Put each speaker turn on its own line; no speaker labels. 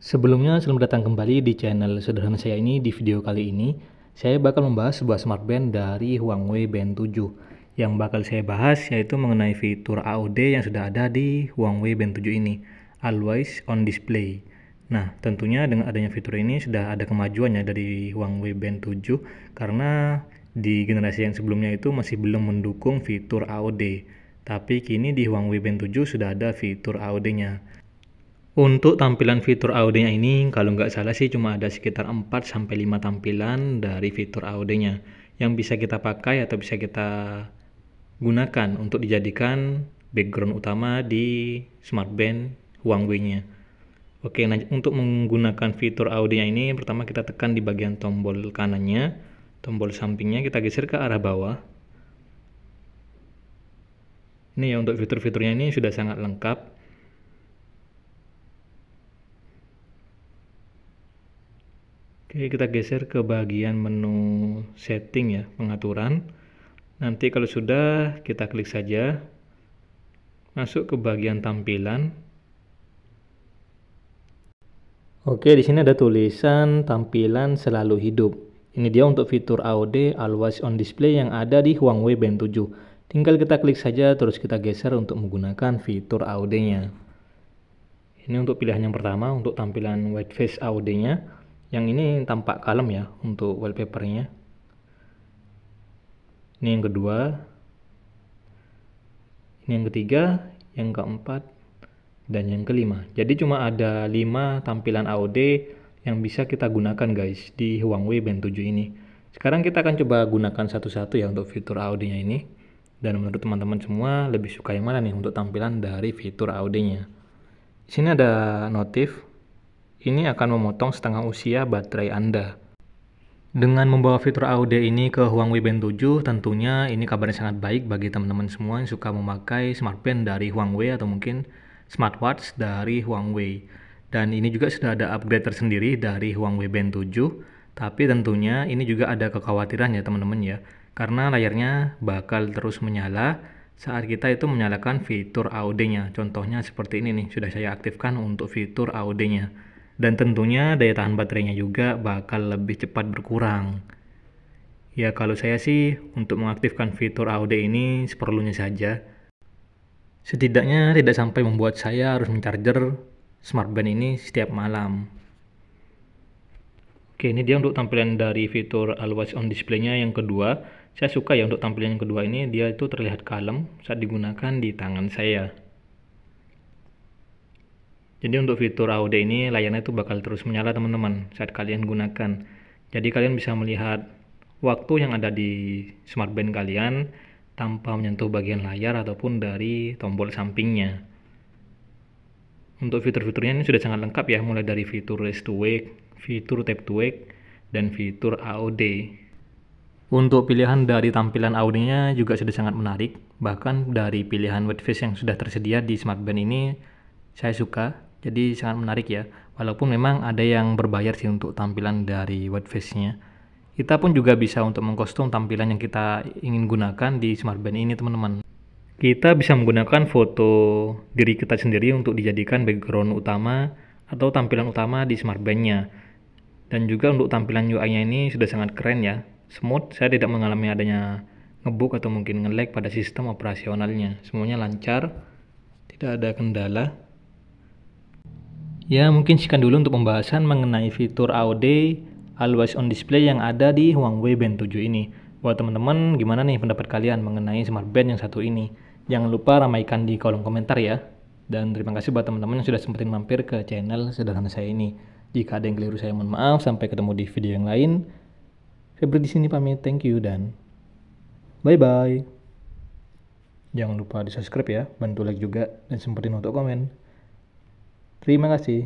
Sebelumnya, selamat datang kembali di channel sederhana saya ini. Di video kali ini, saya bakal membahas sebuah smartband dari Huawei Band 7. Yang bakal saya bahas yaitu mengenai fitur AOD yang sudah ada di Huawei Band 7 ini, Always on Display. Nah, tentunya dengan adanya fitur ini sudah ada kemajuannya dari Huawei Band 7, karena di generasi yang sebelumnya itu masih belum mendukung fitur AOD. Tapi kini di Huawei Band 7 sudah ada fitur AOD-nya. Untuk tampilan fitur AOD-nya ini, kalau nggak salah sih cuma ada sekitar 4-5 tampilan dari fitur AOD-nya yang bisa kita pakai atau bisa kita gunakan untuk dijadikan background utama di smartband Huawei-nya. Oke, nah untuk menggunakan fitur AOD-nya ini, pertama kita tekan di bagian tombol kanannya, tombol sampingnya kita geser ke arah bawah. Ini ya, untuk fitur-fiturnya ini sudah sangat lengkap. Oke, kita geser ke bagian menu setting ya, pengaturan. Nanti kalau sudah, kita klik saja. Masuk ke bagian tampilan. Oke, di sini ada tulisan tampilan selalu hidup. Ini dia untuk fitur AOD Always on Display yang ada di Huawei Band 7. Tinggal kita klik saja, terus kita geser untuk menggunakan fitur AOD-nya. Ini untuk pilihan yang pertama, untuk tampilan white face AOD-nya. Yang ini tampak kalem ya untuk wallpapernya. Ini yang kedua. Ini yang ketiga, yang keempat, dan yang kelima. Jadi cuma ada 5 tampilan AOD yang bisa kita gunakan guys di Huawei Band 7 ini. Sekarang kita akan coba gunakan satu-satu ya untuk fitur AOD-nya ini. Dan menurut teman-teman semua lebih suka yang mana nih untuk tampilan dari fitur AOD-nya. Di sini ada notif. Ini akan memotong setengah usia baterai Anda. Dengan membawa fitur AOD ini ke Huawei Band 7, tentunya ini kabarnya sangat baik bagi teman-teman semua yang suka memakai smartband dari Huawei atau mungkin smartwatch dari Huawei. Dan ini juga sudah ada upgrade tersendiri dari Huawei Band 7, tapi tentunya ini juga ada kekhawatiran ya teman-teman ya, karena layarnya bakal terus menyala saat kita itu menyalakan fitur AOD-nya. Contohnya seperti ini nih, sudah saya aktifkan untuk fitur AOD-nya. Dan tentunya daya tahan baterainya juga bakal lebih cepat berkurang. Ya kalau saya sih untuk mengaktifkan fitur AOD ini seperlunya saja. Setidaknya tidak sampai membuat saya harus mencharger smartband ini setiap malam. Oke, ini dia untuk tampilan dari fitur Always on Display-nya yang kedua. Saya suka ya untuk tampilan yang kedua ini, dia itu terlihat kalem saat digunakan di tangan saya. Jadi untuk fitur AOD ini layarnya itu bakal terus menyala teman-teman saat kalian gunakan. Jadi kalian bisa melihat waktu yang ada di smartband kalian tanpa menyentuh bagian layar ataupun dari tombol sampingnya. Untuk fitur-fiturnya ini sudah sangat lengkap ya, mulai dari fitur Raise to Wake, fitur Tap to Wake, dan fitur AOD. Untuk pilihan dari tampilan AOD-nya juga sudah sangat menarik. Bahkan dari pilihan white face yang sudah tersedia di smartband ini saya suka. Jadi sangat menarik ya, walaupun memang ada yang berbayar sih untuk tampilan dari white face-nya. Kita pun juga bisa untuk mengkostum tampilan yang kita ingin gunakan di smartband ini teman-teman. Kita bisa menggunakan foto diri kita sendiri untuk dijadikan background utama atau tampilan utama di smartband-nya. Dan juga untuk tampilan UI-nya ini sudah sangat keren ya, smooth. Saya tidak mengalami adanya ngebug atau mungkin nge-lag pada sistem operasionalnya. Semuanya lancar, tidak ada kendala. Ya, mungkin sekian dulu untuk pembahasan mengenai fitur AOD Always on Display yang ada di Huawei Band 7 ini. Buat teman-teman, gimana nih pendapat kalian mengenai smartband yang satu ini? Jangan lupa ramaikan di kolom komentar ya. Dan terima kasih buat teman-teman yang sudah sempetin mampir ke channel sederhana saya ini. Jika ada yang keliru saya mohon maaf. Sampai ketemu di video yang lain. Febri di sini pamit. Thank you dan bye-bye. Jangan lupa di subscribe ya, bantu like juga, dan sempetin untuk komen. Terima kasih.